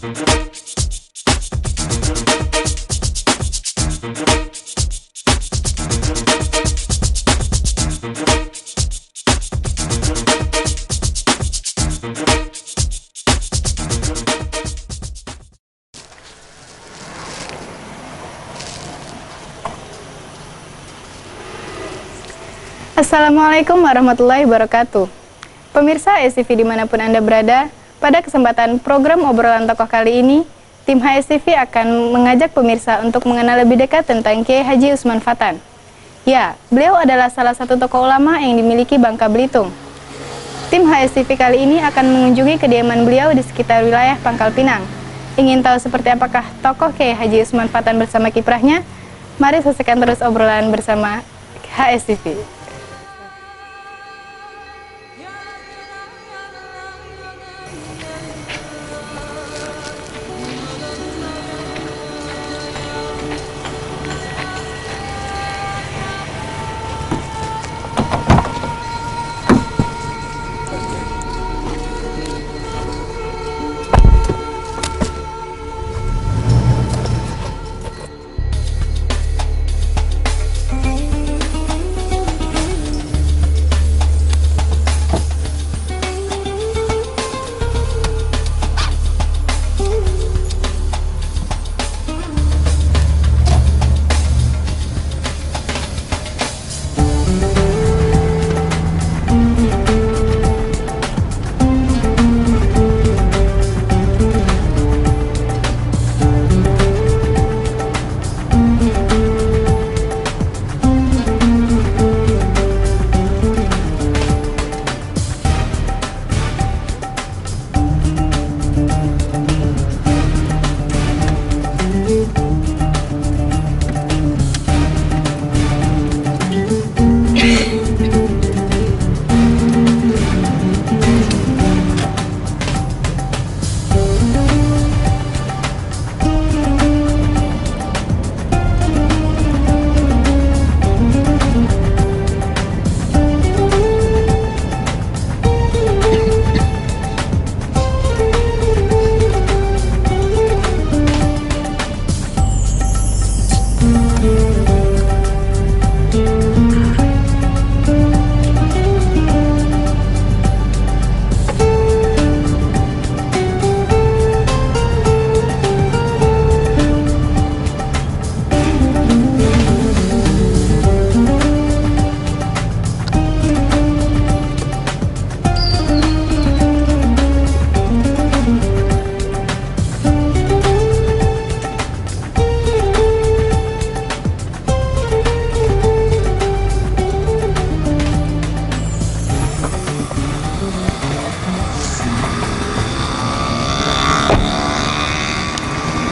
Assalamualaikum warahmatullahi wabarakatuh. Pemirsa SCV dimanapun Anda berada, pada kesempatan program obrolan tokoh kali ini, tim HSCV akan mengajak pemirsa untuk mengenal lebih dekat tentang Kiai Haji Usman Fatan. Ya, beliau adalah salah satu tokoh ulama yang dimiliki Bangka Belitung. Tim HSCV kali ini akan mengunjungi kediaman beliau di sekitar wilayah Pangkal Pinang. Ingin tahu seperti apakah tokoh Kiai Haji Usman Fatan bersama kiprahnya? Mari saksikan terus obrolan bersama HSCV.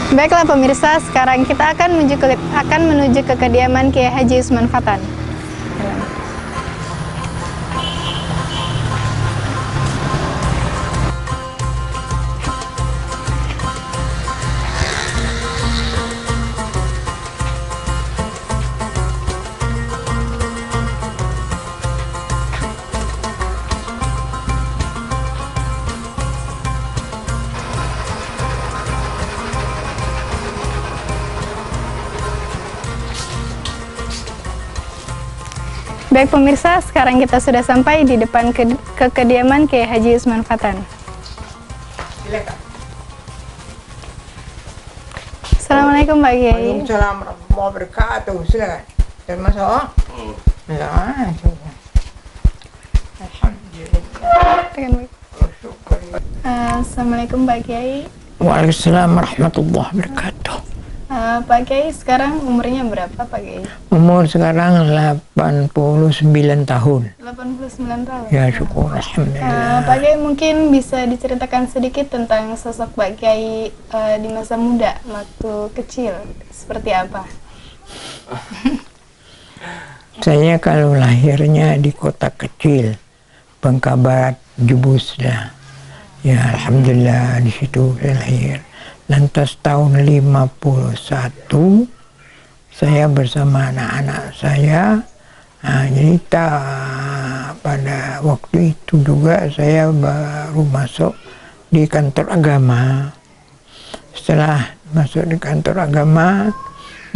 Baiklah pemirsa, sekarang kita akan menuju ke kediaman Kiai Haji Usman Fatan. Baik pemirsa, sekarang kita sudah sampai di depan ke kediaman Kiai Haji Usman Fatan. Silakan. Assalamualaikum Pak Kiai. Waalaikumsalam warahmatullahi wabarakatuh. Silakan. Dan masuk. Ya, coba. Alhamdulillah. Assalamualaikum Pak Kiai. Waalaikumsalam warahmatullahi wabarakatuh. Pak Kiai sekarang umurnya berapa Pak Kiai? Umur sekarang 89 tahun. 89 tahun. Ya syukur, alhamdulillah. Pak Kiai mungkin bisa diceritakan sedikit tentang sosok Pak Kiai di masa muda, waktu kecil, seperti apa? Saya kalau lahirnya di kota kecil, Bangka Barat, Jubusda. Ya alhamdulillah di situ saya lahir. Lantas tahun 51 saya bersama anak-anak saya, jadi pada waktu itu juga saya baru masuk di kantor agama. setelah masuk di kantor agama,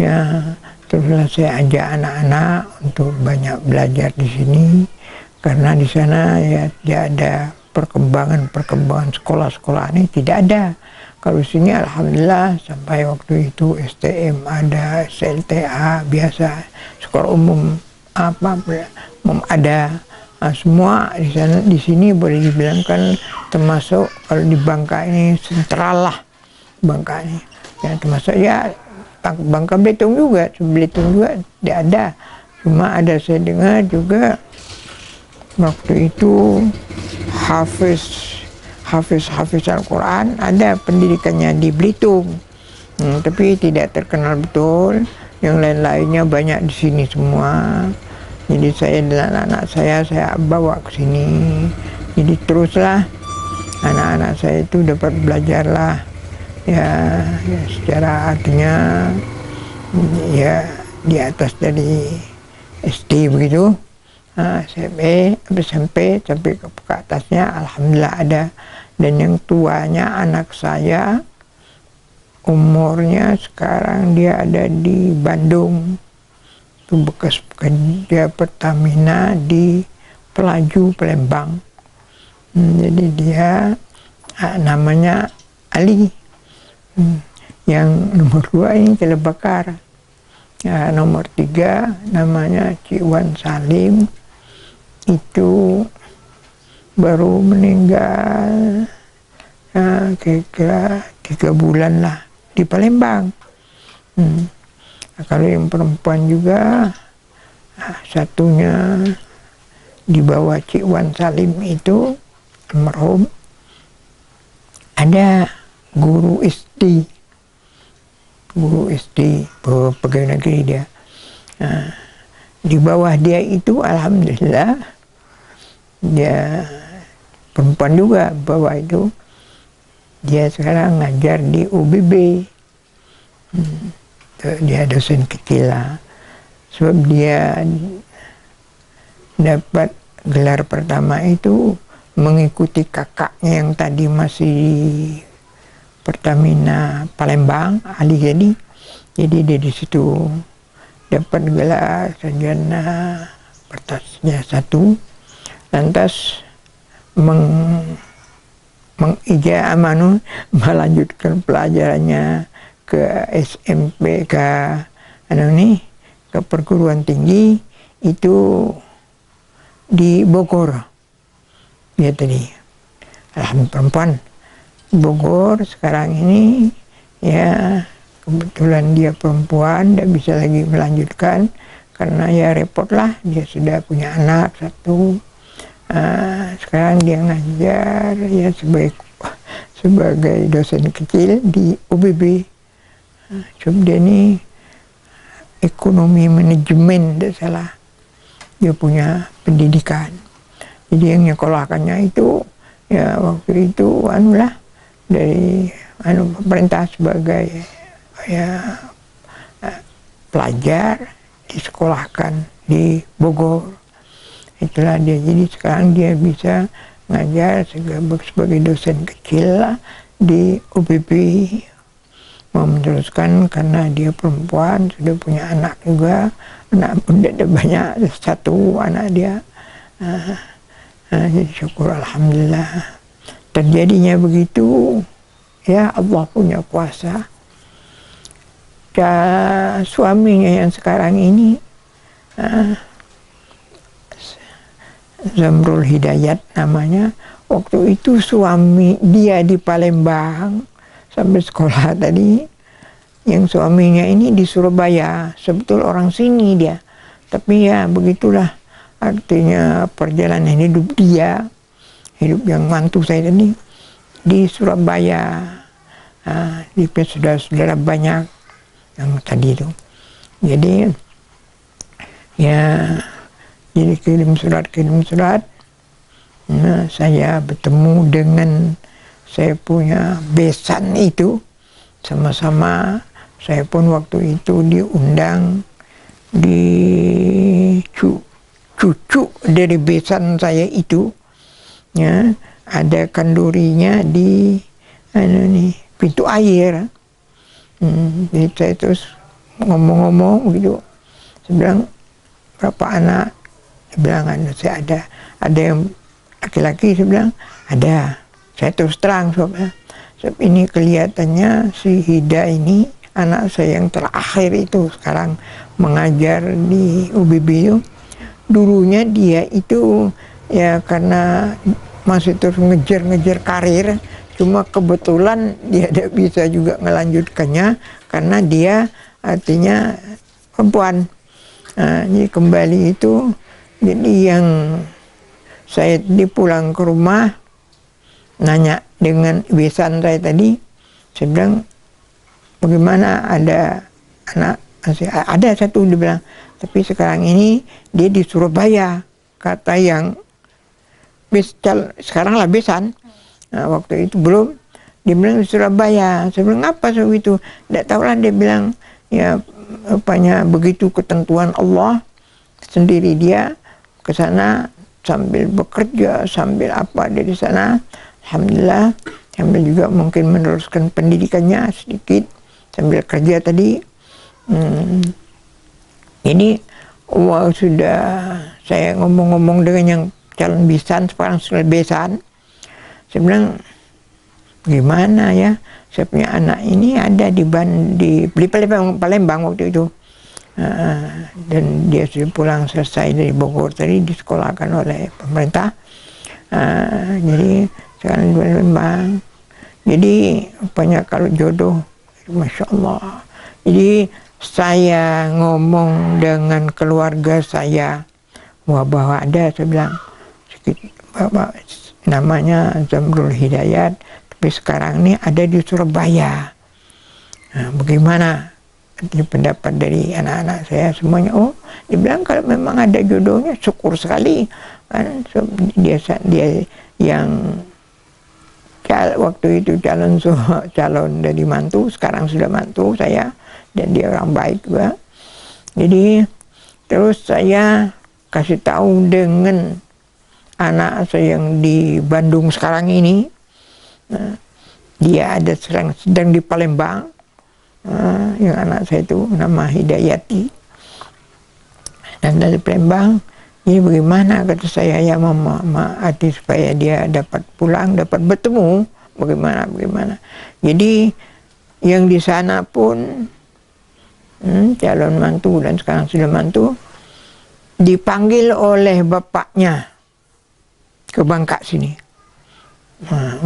ya teruslah saya ajak anak-anak untuk banyak belajar di sini, karena di sana ya tidak ada perkembangan sekolah-sekolah ini, tidak ada. Kalau di sini alhamdulillah sampai waktu itu STM ada, SLTA biasa, sekolah umum apa ada. Nah, semua di sana, di sini boleh dibilang kan termasuk kalau di Bangka ini sentral lah, Bangka ini ya, termasuk ya Bangka Belitung juga tidak ada. Cuma ada saya dengar juga waktu itu Hafiz Al-Quran ada pendidikannya di Belitung, tapi tidak terkenal betul. Yang lain-lainnya banyak di sini semua. Jadi saya dan anak-anak saya bawa ke sini. Jadi teruslah anak-anak saya itu dapat belajarlah ya secara artinya ya di atas dari SD begitu, SMP sampai ke atasnya alhamdulillah ada. Dan yang tuanya anak saya umurnya sekarang dia ada di Bandung, itu bekas pekerja Pertamina di Pelaju Palembang. Jadi dia namanya Ali. Yang nomor 2 ini Celebakar. Ya, nomor 3 namanya Ciwan Salim, itu baru meninggal kira-kira 3 bulan lah di Palembang. Nah, kalau yang perempuan juga satunya di bawah Ciwan Salim itu almarhum, ada guru SD pegawai negeri dia. Nah, di bawah dia itu alhamdulillah dia perempuan juga, bawah itu dia sekarang ngajar di UBB. Dia dosen kecil lah, sebab dia dapat gelar pertama itu mengikuti kakaknya yang tadi masih Pertamina Palembang, Ali Gedi. Jadi dia di situ dapat gelar sarjana pertasnya 1, lantas melanjutkan pelajarannya ke SMP, ke perguruan tinggi itu di Bogor. Dia tadi alhamdulillah perempuan Bogor sekarang ini ya, kebetulan dia perempuan tidak bisa lagi melanjutkan karena ya repot lah, dia sudah punya anak 1. Sekarang dia ngajar ya sebagai dosen kecil di UBB. Coba dia ini ekonomi manajemen, tidak salah, dia punya pendidikan. Jadi yang nyekolahkannya itu ya waktu itu dari pemerintah sebagai ya pelajar disekolahkan di Bogor. Itulah dia, jadi sekarang dia bisa ngajar sebagai dosen kecil lah di UBB. Mau meneruskan karena dia perempuan, sudah punya anak juga, anak pun ada banyak, 1 anak dia. Jadi syukur alhamdulillah. Terjadinya begitu, ya Allah punya kuasa. Suaminya yang sekarang ini Zamrul Hidayat namanya. Waktu itu suami dia di Palembang sampai sekolah tadi. Yang suaminya ini di Surabaya, sebetul orang sini dia. Tapi ya begitulah artinya perjalanan hidup dia. Hidup yang mantu saya tadi di Surabaya. Di saudara-saudara banyak yang tadi itu. Jadi ya jadi kirim surat. Nah, saya bertemu dengan saya punya besan itu, sama-sama saya pun waktu itu diundang di cucu dari besan saya itu, ya ada kandurinya di pintu air. Jadi saya terus ngomong-ngomong gitu. Saya bilang, berapa anak? Dia bilang, saya ada yang laki-laki. Saya bilang, ada. Saya terus terang, sebab ini kelihatannya si Hida ini, anak saya yang terakhir itu, sekarang mengajar di UBB itu. Dulunya dia itu ya karena masih terus ngejar karir, cuma kebetulan dia tidak bisa juga melanjutkannya karena dia artinya perempuan. Nah, jadi kembali itu, jadi yang saya pulang ke rumah nanya dengan besan saya tadi, saya bilang, bagaimana ada anak? Ada satu, dia bilang, tapi sekarang ini dia di Surabaya, kata yang sekarang lah besan. Nah, waktu itu belum, dia bilang di Surabaya. Saya bilang, apa soal itu? Tidak tahu lah, dia bilang, ya rupanya begitu ketentuan Allah, sendiri dia ke sana sambil bekerja, sambil apa dia di sana. Alhamdulillah, sambil juga mungkin meneruskan pendidikannya sedikit sambil kerja tadi. Jadi sudah saya ngomong-ngomong dengan yang calon besan, sekarang sudah besan. Saya bilang, gimana ya, saya punya anak ini ada di Palembang waktu itu. Dan dia sudah pulang selesai dari Bogor tadi, disekolahkan oleh pemerintah. Jadi sekarang di Palembang. Jadi banyak kalau jodoh, Masya Allah. Jadi saya ngomong dengan keluarga saya, bahwa ada, saya bilang, Bapak namanya Zamrul Hidayat, tapi sekarang ini ada di Surabaya. Nah, bagaimana pendapat dari anak-anak saya semuanya? Oh, dibilang kalau memang ada jodohnya, syukur sekali. Kan dia yang waktu itu calon dari mantu, sekarang sudah mantu saya, dan dia orang baik juga. Jadi terus saya kasih tahu dengan anak saya yang di Bandung sekarang ini, dia ada sedang di Palembang, yang anak saya itu nama Hidayati, dan dari Palembang. Jadi bagaimana, kata saya, ya mama hati supaya dia dapat pulang, dapat bertemu, bagaimana. Jadi yang di sana pun calon mantu dan sekarang sudah mantu dipanggil oleh bapaknya ke Bangka sini,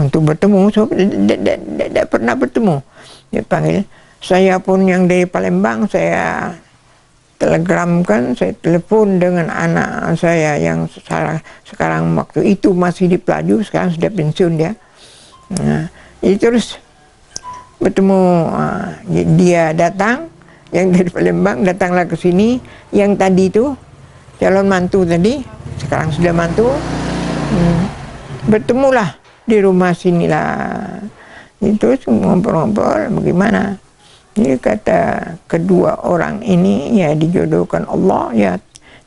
untuk bertemu. So, tidak pernah bertemu, dipanggil. Saya pun yang dari Palembang, saya telegramkan, saya telepon dengan anak saya yang sekarang waktu itu masih di Pelaju, sekarang sudah pensiun dia. Jadi terus bertemu, dia datang, yang dari Palembang datanglah ke sini, yang tadi itu calon mantu tadi, sekarang sudah mantu, bertemulah di rumah sinilah. Itu ngobrol-ngobrol bagaimana. Jadi kata kedua orang ini, ya dijodohkan Allah, ya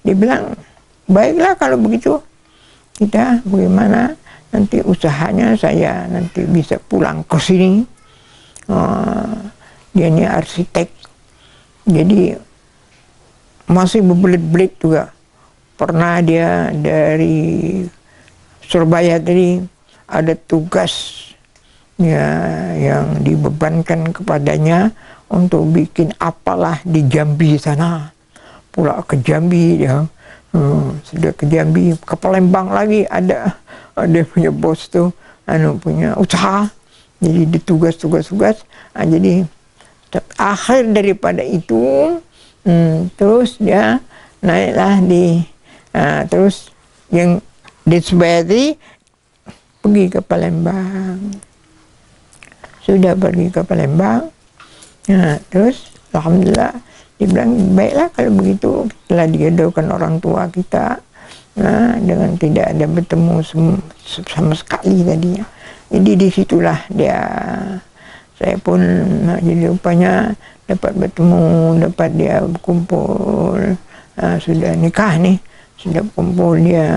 dibilang, baiklah kalau begitu, kita bagaimana nanti usahanya saya nanti bisa pulang ke sini. Dia ini arsitek, jadi masih berbelit-belit juga. Pernah dia dari Surabaya tadi ada tugas ya yang dibebankan kepadanya untuk bikin apalah di Jambi sana. Pulang ke Jambi dia, sudah ke Jambi, ke Palembang lagi ada punya bos tuh, punya usaha, jadi ditugas. Jadi akhir daripada itu, terus dia naiklah terus yang di Surabaya pergi ke Palembang. Sudah pergi ke Palembang, terus alhamdulillah dibilang, baiklah kalau begitu, telah dijodohkan orang tua kita, dengan tidak ada bertemu sama sekali tadinya. Jadi disitulah saya pun jadi rupanya dapat bertemu, dapat dia berkumpul, sudah nikah nih, sudah kumpul dia,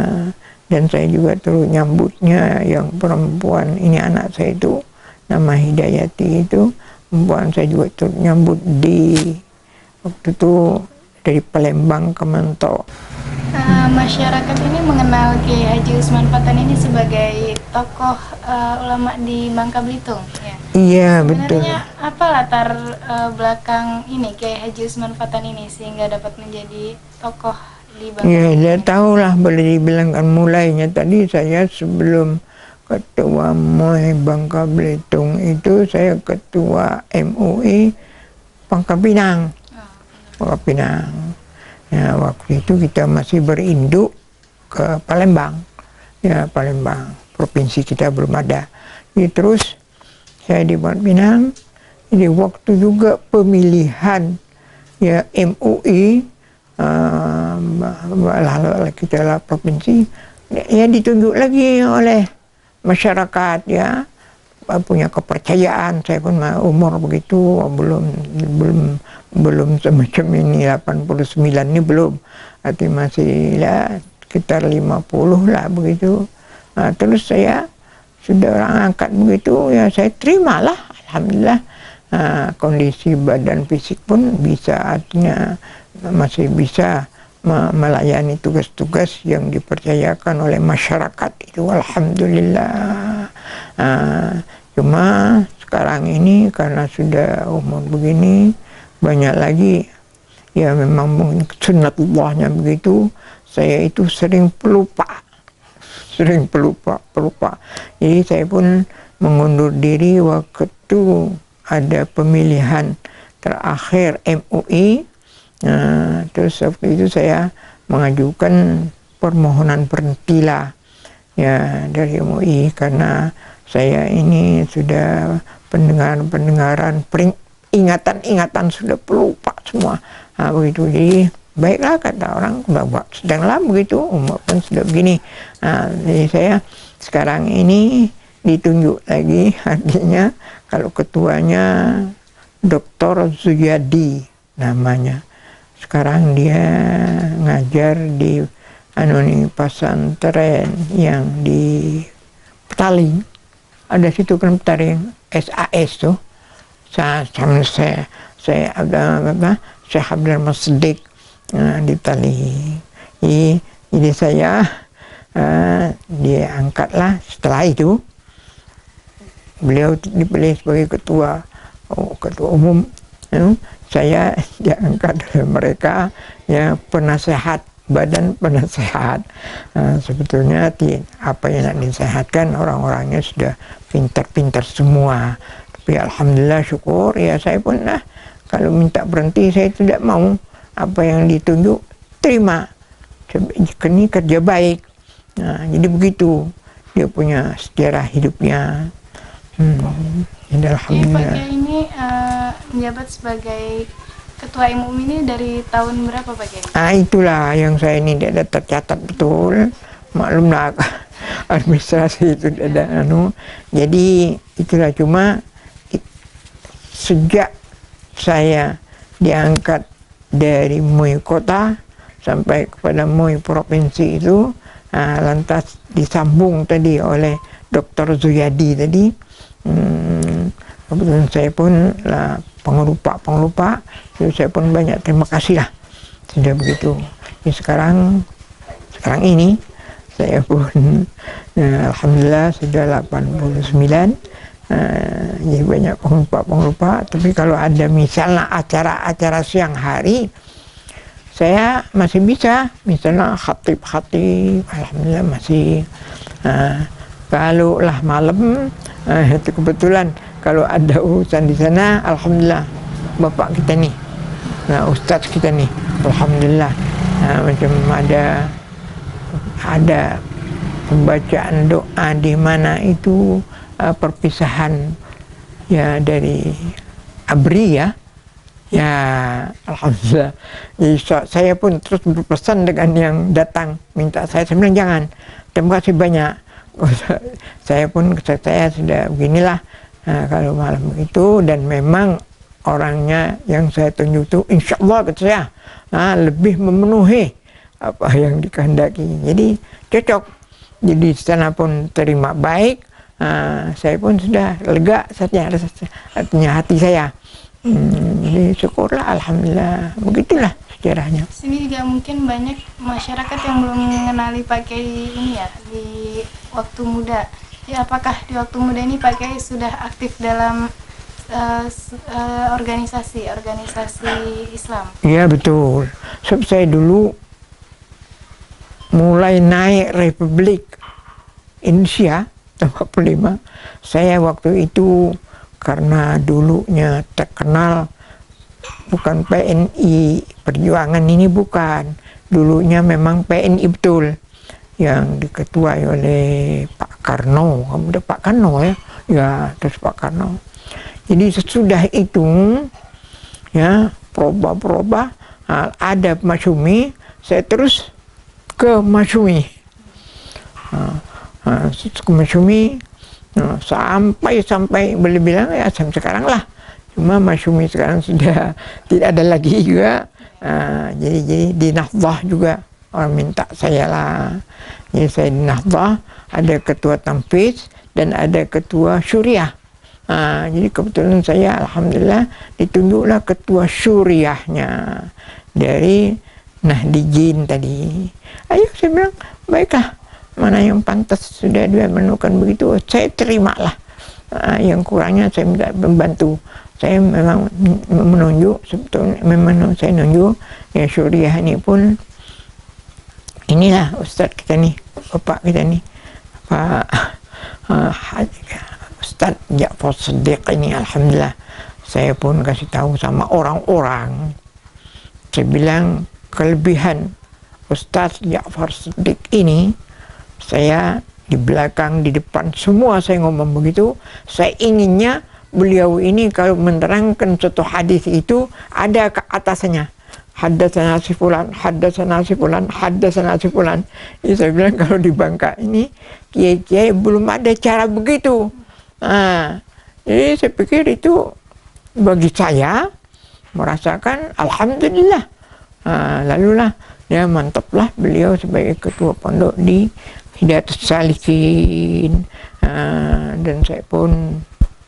dan saya juga terus nyambutnya yang perempuan ini, anak saya itu nama Hidayati itu, perempuan saya juga ikut nyambut di waktu itu dari Palembang ke Mentok. Masyarakat ini mengenal Kiai Haji Usman Fathan ini sebagai tokoh ulama di Bangka Belitung. Ya. Iya, betul. Sebenarnya apa latar belakang ini Kiai Haji Usman Fathan ini sehingga dapat menjadi tokoh di Bangka Ya, Belitung? saya tahulah, boleh dibilang kan mulainya tadi saya sebelum ketua MUI Bangka Belitung itu saya ketua MUI Pangkal Pinang. Pangkal Pinang. Ya, waktu itu kita masih berinduk ke Palembang. Ya, Palembang. Provinsi kita belum ada. Jadi terus saya di Pangkal Pinang. Jadi waktu juga pemilihan ya MUI lalu kita lah provinsi ya ditunjuk lagi oleh masyarakat ya, punya kepercayaan. Saya pun umur begitu belum semacam ini 89 ini belum, tapi masih ya sekitar 50 lah begitu. Nah, terus saya sudah orang angkat begitu ya saya terimalah, alhamdulillah. Kondisi badan fisik pun bisa, artinya masih bisa melayani tugas-tugas yang dipercayakan oleh masyarakat itu, alhamdulillah. Cuma sekarang ini karena sudah umur begini, banyak lagi ya memang sunnatullahnya begitu, saya itu sering pelupa. Jadi saya pun mengundur diri waktu ada pemilihan terakhir MUI. Terus waktu itu saya mengajukan permohonan berhentilah ya dari MUI karena saya ini sudah pendengaran ingatan sudah pelupa semua. Begitu, jadi baiklah kata orang, sedanglah begitu umur pun sudah begini. Jadi saya sekarang ini ditunjuk lagi, artinya kalau ketuanya Dr. Zuyadi namanya. Sekarang dia ngajar di pesantren yang di Petaling. Ada situ kan Petaling SAS tuh. Saya ada Syekh Abdul Masdik di Petaling. Jadi saya dia angkatlah setelah itu. Beliau dipilih sebagai ketua umum. Saya diangkat oleh mereka ya penasehat, badan penasehat. Sebetulnya apa yang nak disehatkan orang-orangnya sudah pintar-pintar semua. Tapi alhamdulillah syukur ya saya pun kalau minta berhenti saya tidak mau, apa yang ditunjuk terima. Ini kerja baik. Jadi begitu dia punya sejarah hidupnya. Alhamdulillah. Pak Kiai ini menjabat sebagai ketua MUI ini dari tahun berapa Pak Kiai? Itulah yang saya ini tidak tercatat betul. Maklumlah administrasi itu ada Jadi itulah, cuma sejak saya diangkat dari MUI kota sampai kepada MUI provinsi itu lantas disambung tadi oleh Dr. Zuyadi tadi. Kebetulan saya pun lah pengelupa, jadi saya pun banyak terima kasih lah sudah begitu. Jadi sekarang ini saya pun alhamdulillah sudah 89. Jadi banyak pengelupa, tapi kalau ada misalnya acara siang hari saya masih bisa, misalnya khatib alhamdulillah masih. Kalau lah malam itu kebetulan kalau ada urusan di sana, alhamdulillah bapak kita nih, ustadz kita nih, alhamdulillah macam ada pembacaan doa di mana itu perpisahan ya dari ABRI ya alhamdulillah. Jadi saya pun terus berpesan dengan yang datang minta saya bilang jangan, terima kasih banyak. Saya sudah beginilah kalau malam itu, dan memang orangnya yang saya tunjuk itu insya Allah kata saya lebih memenuhi apa yang dikehendaki, jadi cocok. Jadi sana pun terima baik, saya pun sudah lega artinya hati saya. Jadi syukurlah, alhamdulillah, begitulah sejarahnya. Sini juga mungkin banyak masyarakat yang belum mengenali Pak Kiai ini ya di waktu muda. Ya, apakah di waktu muda ini Pak Kiai sudah aktif dalam organisasi Islam? Iya betul. Sebab saya dulu mulai naik Republik Indonesia tahun 45, saya waktu itu karena dulunya terkenal bukan PNI Perjuangan ini, bukan, dulunya memang PNI betul yang diketuai oleh Pak Karno, kemudian Pak Karno ya terus Pak Karno. Jadi sesudah itu ya proba ada Masyumi, saya terus ke Masyumi, ke Masyumi. Sampai boleh bilang ya sampai sekarang lah. Cuma Masyumi sekarang sudah tidak ada lagi juga. Jadi di Nahdhah juga orang minta saya lah. Jadi saya di Nahdhah ada ketua Tanfiz dan ada ketua Syuriah. Jadi kebetulan saya alhamdulillah ditunjuklah ketua Syuriahnya dari Nahdijin tadi. Ayo saya bilang baiklah, mana yang pantas sudah dia menemukan begitu, saya terimalah. Yang kurangnya saya minta membantu. Saya memang menunjuk, sebetulnya memang saya nunjuk ya Syuriah ini pun, inilah Ustadz kita nih, Bapak kita nih, Pak Ustadz Ja'far Shadiq ini, alhamdulillah saya pun kasih tahu sama orang-orang. Saya bilang kelebihan Ustadz Ja'far Shadiq ini, saya di belakang, di depan, semua saya ngomong begitu. Saya inginnya beliau ini kalau menerangkan suatu hadis itu ada ke atasnya. Haddatsana si fulan, haddatsana si fulan, haddatsana si fulan. Jadi saya bilang kalau di Bangka ini kiai-kiai belum ada cara begitu. Jadi saya pikir itu bagi saya merasakan alhamdulillah. Lalulah ya mantaplah beliau sebagai ketua pondok di Hidayatus Salikin, dan saya pun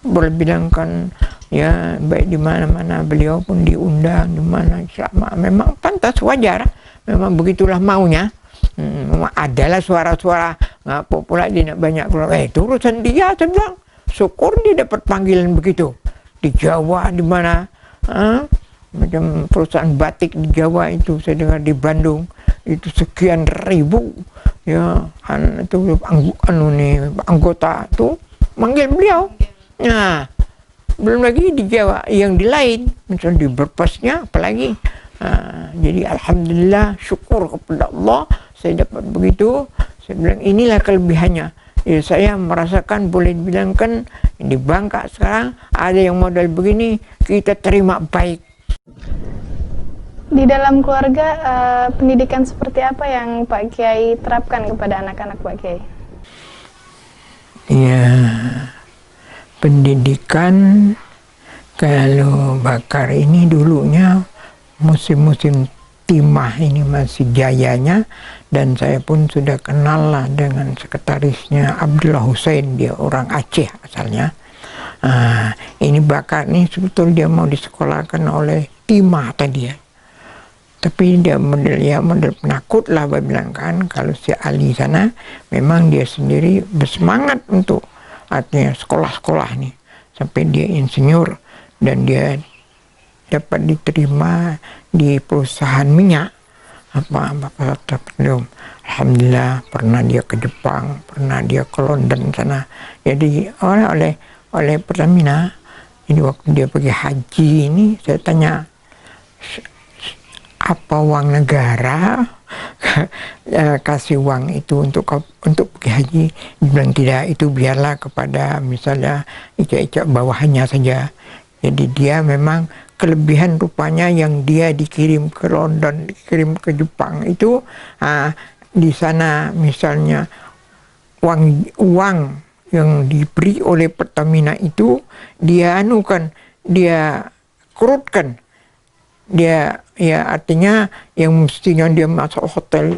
boleh bilangkan ya baik di mana-mana beliau pun diundang, di mana memang pantas, wajar, memang begitulah maunya. Memang adalah suara-suara ngapa pula dia nak banyak keluar, itu urusan dia. Saya bilang syukur dia dapat panggilan begitu di Jawa, di mana macam perusahaan batik di Jawa itu saya dengar di Bandung itu sekian ribu ya itu anggota tuh manggil beliau. Nah belum lagi di Jawa yang di lain, misalnya di Berpasnya apalagi. Jadi alhamdulillah, syukur kepada Allah saya dapat begitu. Saya bilang inilah kelebihannya ya, saya merasakan boleh dibilangkan di Bangka sekarang ada yang model begini, kita terima baik. Di dalam keluarga, pendidikan seperti apa yang Pak Kiai terapkan kepada anak-anak Pak Kiai? Ya, pendidikan kalau Bakar ini dulunya musim-musim timah ini masih jayanya, dan saya pun sudah kenal lah dengan sekretarisnya Abdullah Hussein, dia orang Aceh asalnya. Ini Bakar ini sebetulnya dia mau disekolahkan oleh timah tadi ya. Tapi dia model penakut lah, saya bilang kan, kalau si Ali sana memang dia sendiri bersemangat untuk artinya sekolah-sekolah nih sampai dia insinyur dan dia dapat diterima di perusahaan minyak petroleum. Alhamdulillah, pernah dia ke Jepang, pernah dia ke London sana. Jadi oleh Pertamina. Ini waktu dia pergi haji ini saya tanya, apa uang negara kasih uang itu untuk pergi haji? Dia bilang tidak, itu biarlah kepada misalnya icak-icak bawahannya saja. Jadi dia memang kelebihan rupanya yang dia dikirim ke London, dikirim ke Jepang itu di sana misalnya uang yang diberi oleh Pertamina itu dia dia kerutkan. Dia ya artinya yang mestinya dia masuk hotel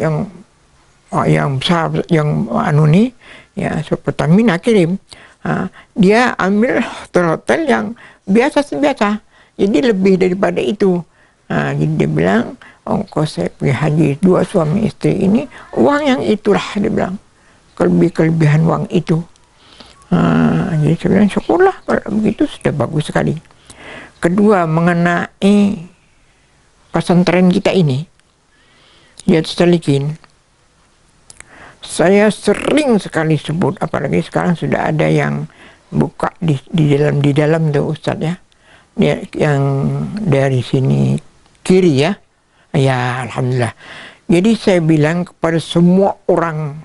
yang besar yang ya Pertamina kirim, dia ambil hotel-hotel yang biasa-biasa, jadi lebih daripada itu. Jadi dia bilang, ongkos saya pergi haji 2 suami istri ini, uang yang itulah, dia bilang, kelebihan uang itu. Jadi saya bilang, syukurlah kalau begitu, sudah bagus sekali. Kedua, mengenai pesantren kita ini, Riyadhus Shalikin, saya sering sekali sebut, apalagi sekarang sudah ada yang buka di dalam tuh Ustadz ya, yang dari sini kiri ya, alhamdulillah. Jadi saya bilang kepada semua orang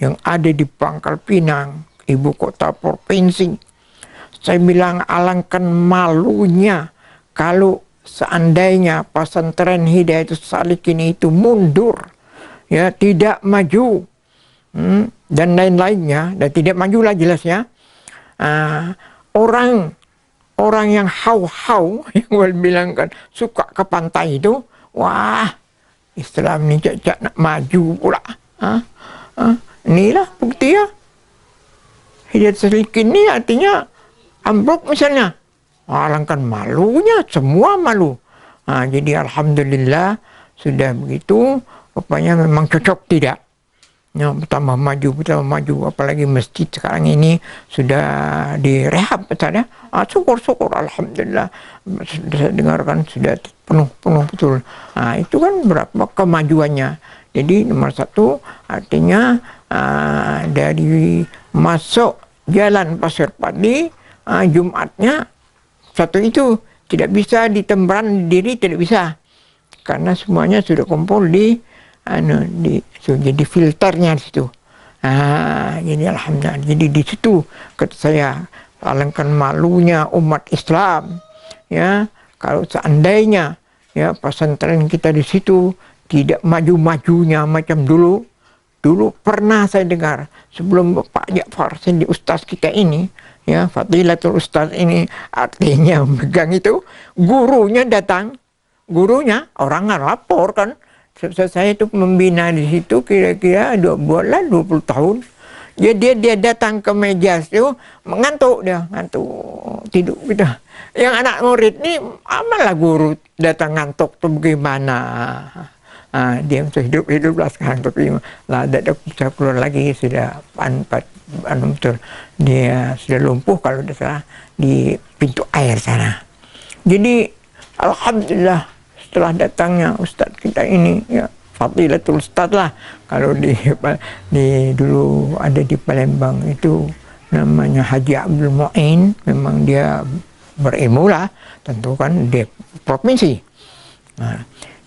yang ada di Pangkal Pinang, ibu kota provinsi, saya bilang alangkah malunya kalau seandainya pesantren Hidayatus Shalikin itu mundur, ya, tidak maju, dan lain-lainnya, dan tidak majulah jelasnya. Orang yang hau-hau, yang gue bilang kan, suka ke pantai itu, wah, Islam ini cak nak maju pula. Inilah bukti ya. Hidayatus Shalikin ini artinya ambruk misalnya. Alangkah malunya, semua malu. Jadi alhamdulillah sudah begitu, rupanya memang cocok tidak. Ya, bertambah maju, apalagi masjid sekarang ini sudah direhab, ya. Syukur alhamdulillah. Saya dengarkan sudah penuh betul. Itu kan berapa kemajuannya. Jadi nomor 1 artinya dari masuk jalan Pasir Padi, Jumatnya satu itu tidak bisa ditembaran diri, tidak bisa, karena semuanya sudah kumpul jadi filternya di situ. Jadi alhamdulillah. Jadi di situ kata saya, alangkah malunya umat Islam ya kalau seandainya ya pesantren kita di situ tidak maju-majunya macam dulu. Dulu pernah saya dengar sebelum Pak Ja'far Sendi Ustaz kita ini, ya, Fadilatul Ustaz ini, artinya megang itu, gurunya datang, orang lapor kan. Saya itu membina di situ kira-kira 20 tahun. Dia datang ke meja itu, ngantuk, tidur gitu. Yang anak murid ini, amalah guru datang ngantuk tuh bagaimana? Dia sudah hiduplah sekarang, tapi lah ada bisa keluar lagi, sudah dia sudah lumpuh kalau tidak salah di pintu air sana. Jadi alhamdulillah setelah datangnya Ustadz kita ini, ya, Fadilatul Ustadz lah, kalau di dulu ada di Palembang itu namanya Haji Abdul Mu'in, memang dia berilmu lah, tentu kan di provinsi.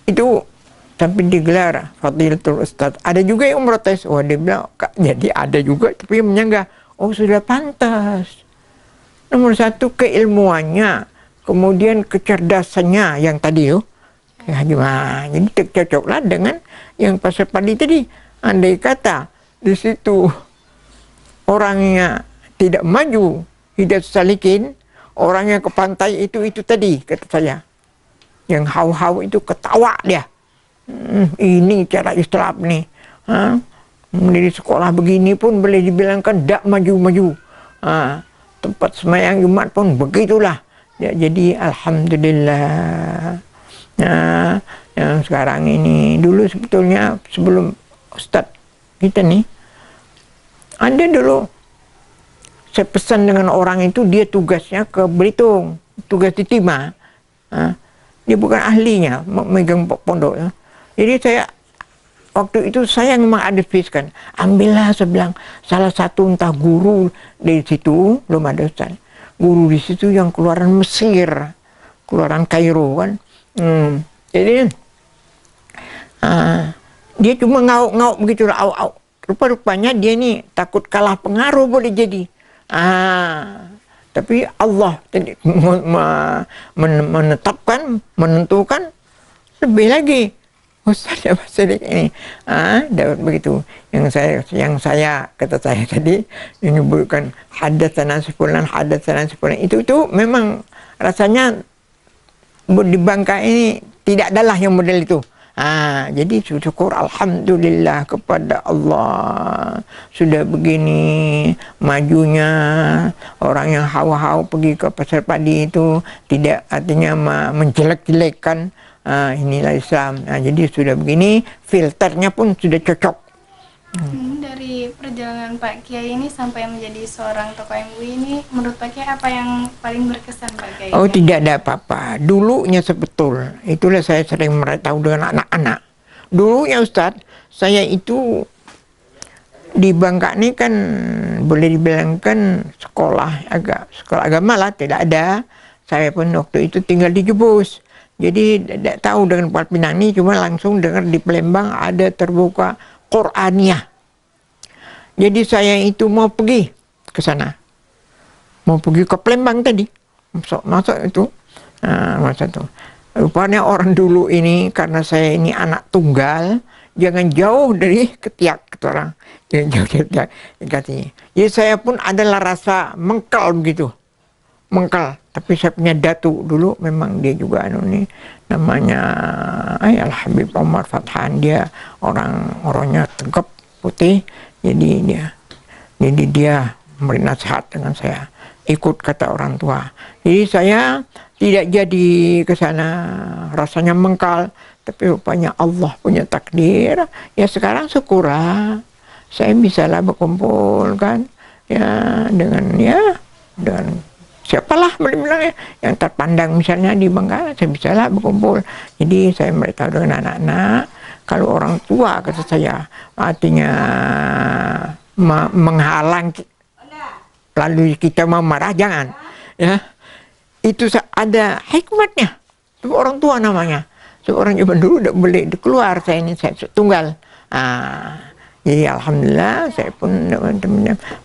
Itu sampai digelar Fadilatul Ustadz. Ada juga yang protes, dia bilang, jadi ada juga tapi yang menyanggah, sudah pantas. Nomor 1 keilmuannya, kemudian kecerdasannya yang tadi jadi cocoklah dengan yang Pasir Padi tadi. Andai kata di situ orangnya tidak maju, Hidayatus Shalikin, orang yang ke pantai itu tadi kata saya, yang hau-hau itu ketawa dia. Ini cara Islam nih. Di sekolah begini pun boleh dibilangkan tidak maju-maju. Tempat sembahyang Jumat pun begitulah. Jadi alhamdulillah. Yang sekarang ini, dulu sebetulnya sebelum Ustadz kita nih, ada dulu saya pesan dengan orang itu, dia tugasnya ke Belitung, tugas di Timah. Dia bukan ahlinya memegang pondok ya. Jadi saya waktu itu saya memang adviskan, ambillah, saya bilang, salah satu entah guru di situ, belum ada Ustaz, guru di situ yang keluaran Mesir, keluaran Kairo kan. Jadi dia cuma ngauk-ngauk begitu, au-au. Rupa-rupanya dia ini takut kalah pengaruh, boleh jadi. Tapi Allah menentukan lebih lagi. Ustaz dapat sedikit ini, dapat begitu. Yang saya kata saya tadi menyebutkan hadatsana sepulan itu memang rasanya di Bangka ini tidak adalah yang model itu. Jadi syukur alhamdulillah kepada Allah. Sudah begini majunya orang yang hawa-hawa pergi ke pasar padi itu tidak artinya menjelek-jelekkan inilah Islam. Jadi sudah begini filternya pun sudah cocok. Dari perjalanan Pak Kiai ini sampai menjadi seorang tokoh MUI ini, menurut Pak Kiai apa yang paling berkesan Pak Kiai? Oh, tidak ada apa-apa. Dulunya sebetul, itulah saya sering tahu dengan anak-anak. Dulunya Ustadz, saya itu di Bangka ini kan boleh dibilangkan sekolah agama lah, tidak ada. Saya pun waktu itu tinggal di Jebus. Jadi tidak tahu dengan Pulau Pinang ini, cuma langsung dengar di Palembang ada terbuka Qur'aniyah. Jadi saya itu mau pergi ke sana. Mau pergi ke Palembang tadi. Masuk itu. Masa itu. Rupanya orang dulu ini, karena saya ini anak tunggal, jangan jauh dari ketiak kata orang. Jangan jauh dari ketiak. Katanya. Jadi saya pun adalah rasa mengkal begitu. Mengkal. Tapi saya punya datu dulu, memang dia juga namanya Al Habib Omar Fathan. Dia orangnya tegap putih. Jadi dia memberi nasihat dengan saya. Ikut kata orang tua. Jadi saya tidak jadi ke sana, rasanya mengkal. Tapi rupanya Allah punya takdir. Ya sekarang syukurlah saya bisalah berkumpul kan. Ya dengan siapalah benar-benar yang terpandang misalnya di Bengkala, saya bisalah berkumpul. Jadi saya beritahu dengan anak-anak, kalau orang tua kata saya artinya menghalang lalu kita mau marah, jangan. Ya, itu ada hikmatnya. Itu orang tua namanya. Seorang zaman dulu udah boleh keluar, saya tunggal. Jadi alhamdulillah saya pun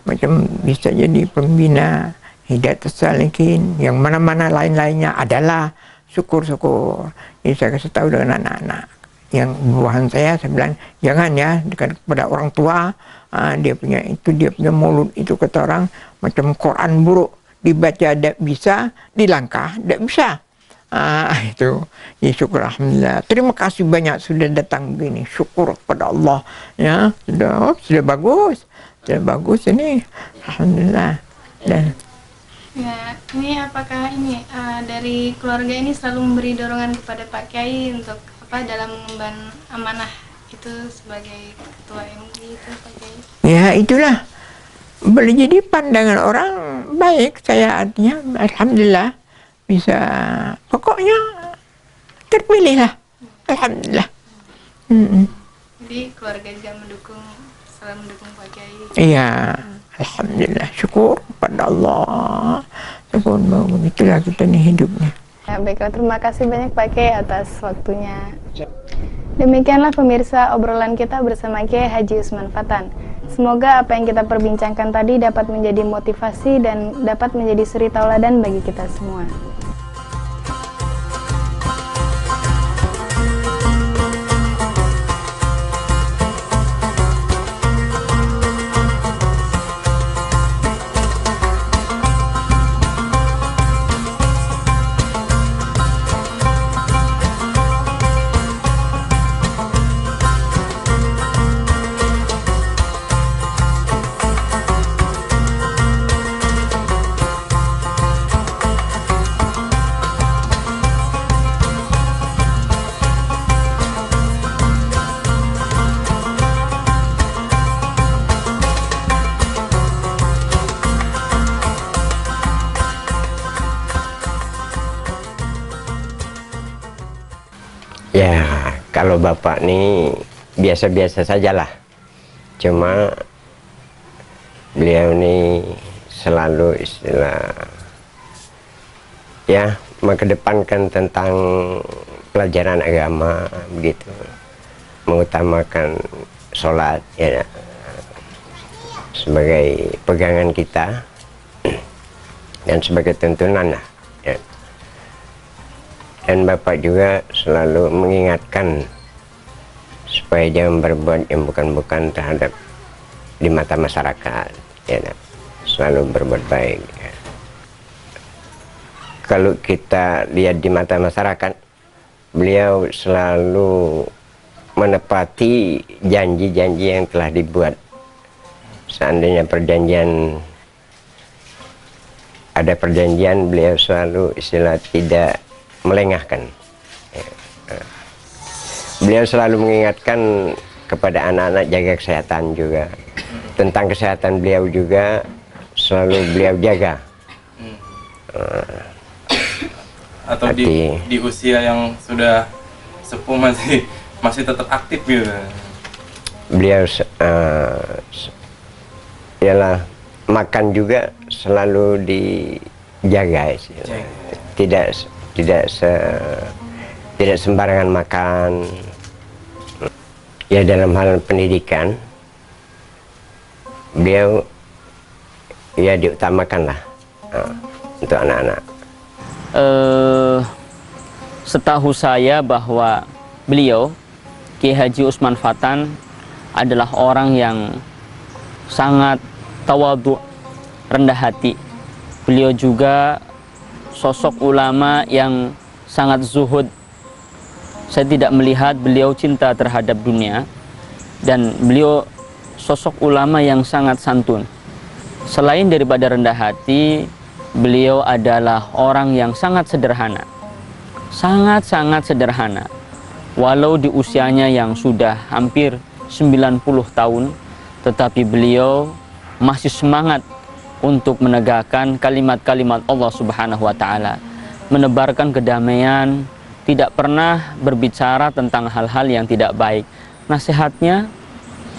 macam bisa jadi pembina Hidayatus Salikin, yang mana-mana lain-lainnya adalah syukur-syukur. Jadi saya kasih tahu dengan anak-anak yang buahan saya bilang jangan ya dekat kepada orang tua. Dia punya mulut itu kata orang macam Quran buruk, dibaca tidak bisa, dilangkah tidak bisa. Itu ya syukur alhamdulillah. Terima kasih banyak sudah datang begini, syukur kepada Allah ya. Sudah bagus ini alhamdulillah. Dan ya, ini apakah dari keluarga ini selalu memberi dorongan kepada Pak Kiai untuk dalam mengemban amanah itu sebagai ketua MUI itu Pak Kiai? Ya itulah, boleh jadi pandangan orang baik. Saya artinya alhamdulillah bisa, pokoknya terpilih lah, alhamdulillah. Jadi keluarga juga selalu mendukung Pak Kiai? Iya, alhamdulillah, syukur kepada Allah. Syukur bahwa itulah kita nih hidupnya. Ya, baiklah, terima kasih banyak Pak Kiai atas waktunya. Demikianlah pemirsa obrolan kita bersama Kiai Haji Usman Fatan. Semoga apa yang kita perbincangkan tadi dapat menjadi motivasi dan dapat menjadi suri tauladan bagi kita semua. Ya, kalau Bapak nih biasa-biasa sajalah. Cuma beliau nih selalu mengedepankan tentang pelajaran agama begitu. Mengutamakan sholat ya sebagai pegangan kita dan sebagai tuntunan lah. Ya. Dan Bapak juga selalu mengingatkan supaya jangan berbuat yang bukan-bukan terhadap di mata masyarakat, ya, selalu berbuat baik. Ya. Kalau kita lihat di mata masyarakat, beliau selalu menepati janji-janji yang telah dibuat. Seandainya ada perjanjian, beliau selalu istilah tidak melengahkan. Beliau selalu mengingatkan kepada anak-anak jaga kesehatan juga. Tentang kesehatan beliau juga selalu beliau jaga. Atau di usia yang sudah sepuh masih tetap aktif gitu. Beliau ialah makan juga selalu dijaga, tidak sembarangan makan. Ya, dalam hal pendidikan beliau ya diutamakan lah untuk anak-anak. Setahu saya bahwa beliau Kiai Haji Usman Fatan adalah orang yang sangat tawadhu, rendah hati. Beliau juga sosok ulama yang sangat zuhud. Saya tidak melihat beliau cinta terhadap dunia, dan beliau sosok ulama yang sangat santun. Selain daripada rendah hati, beliau adalah orang yang sangat sederhana. Sangat-sangat sederhana. Walau di usianya yang sudah hampir 90 tahun, tetapi beliau masih semangat untuk menegakkan kalimat-kalimat Allah Subhanahu wa Ta'ala, menebarkan kedamaian, tidak pernah berbicara tentang hal-hal yang tidak baik. Nasihatnya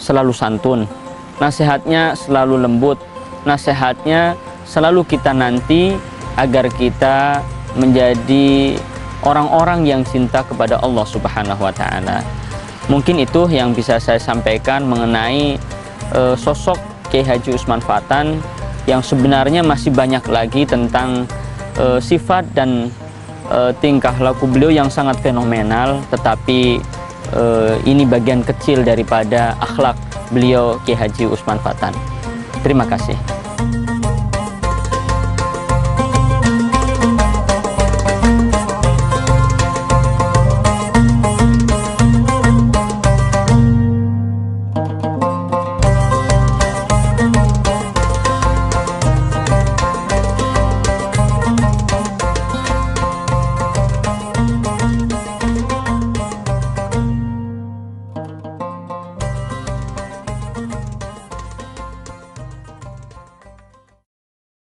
selalu santun, nasihatnya selalu lembut, nasihatnya selalu kita nanti agar kita menjadi orang-orang yang cinta kepada Allah Subhanahu wa Ta'ala. Mungkin itu yang bisa saya sampaikan mengenai sosok Kiai Haji Usman Fatan, yang sebenarnya masih banyak lagi tentang sifat dan tingkah laku beliau yang sangat fenomenal, tetapi ini bagian kecil daripada akhlak beliau Kiai Haji Usman Fatan. Terima kasih.